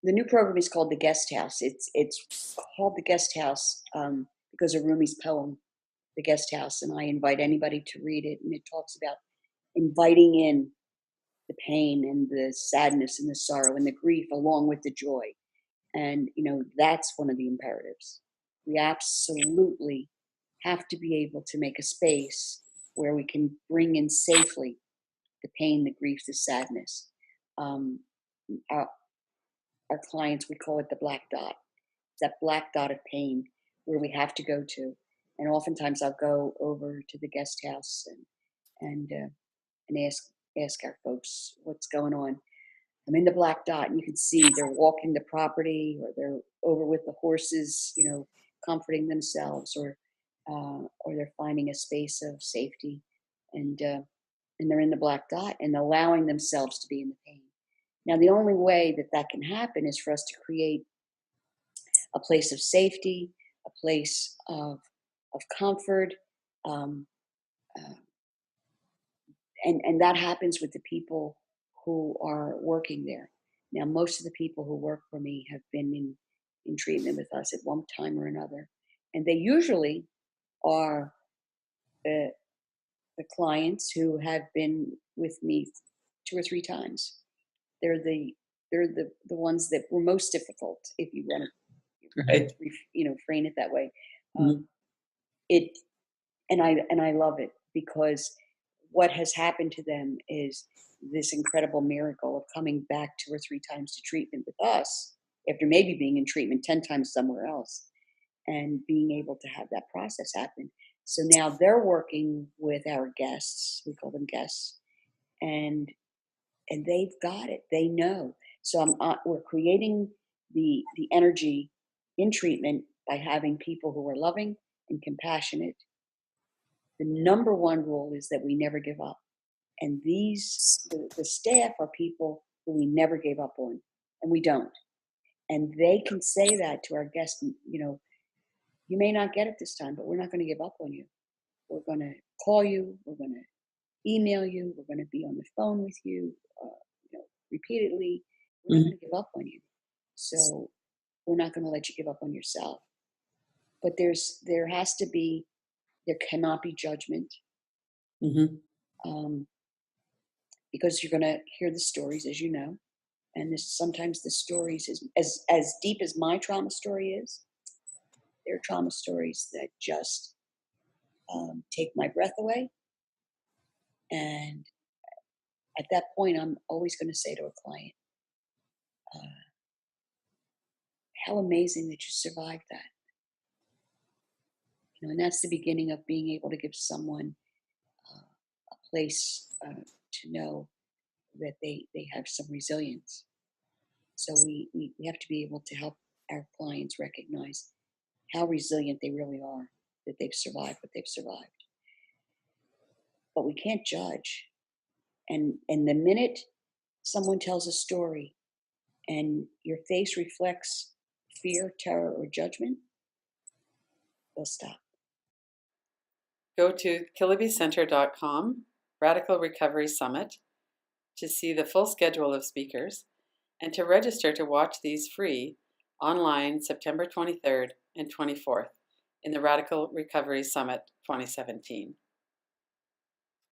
The new program is called The Guest House. It's called The Guest House because of Rumi's poem, The Guest House, and I invite anybody to read it. And it talks about inviting in the pain and the sadness and the sorrow and the grief along with the joy. And, that's one of the imperatives. We absolutely have to be able to make a space where we can bring in safely the pain, the grief, the sadness. Um, our, our clients, we call it the black dot, that black dot of pain where we have to go to. And oftentimes I'll go over to the guest house and ask our folks what's going on. I'm in the black dot, and you can see they're walking the property, or they're over with the horses, comforting themselves, or they're finding a space of safety, and they're in the black dot and allowing themselves to be in the pain. Now, the only way that can happen is for us to create a place of safety, a place of comfort, um, uh, and that happens with the people who are working there. Now, most of the people who work for me have been in treatment with us at one time or another, and they usually are the clients who have been with me 2 or 3 times. They're the ones that were most difficult, if you want Right. to frame it that way. Mhm. It and I love it, because what has happened to them is this incredible miracle of coming back 2 or 3 times to treatment with us after maybe being in treatment 10 times somewhere else, and being able to have that process happen. So now they're working with our guests. We call them guests, and they've got it. They know. So we're creating the energy in treatment by having people who are loving and compassionate. The number one rule is that we never give up. And the staff are people who we never gave up on, and we don't. And they can say that to our guests, you may not get it this time, but we're not going to give up on you. We're going to call you. We're going to email you. We're going to be on the phone with you, repeatedly. We're not Mhm. going to give up on you. So we're not going to let you give up on yourself. But there cannot be judgment, Mhm. um, because you're going to hear the stories, as you know. And sometimes the stories, as deep as my trauma story is, there are trauma stories that just take my breath away. And at that point, I'm always going to say to a client, uh, how amazing that you survived that. And that's the beginning of being able to give someone a place to know that they have some resilience. So we have to be able to help our clients recognize how resilient they really are, that they've survived what they've survived. But we can't judge. And the minute someone tells a story and your face reflects fear, terror, or judgment, they'll stop. Go to killibycenter.com, Radical Recovery Summit, to see the full schedule of speakers and to register to watch these free online September 23rd and 24th in the Radical Recovery Summit 2017.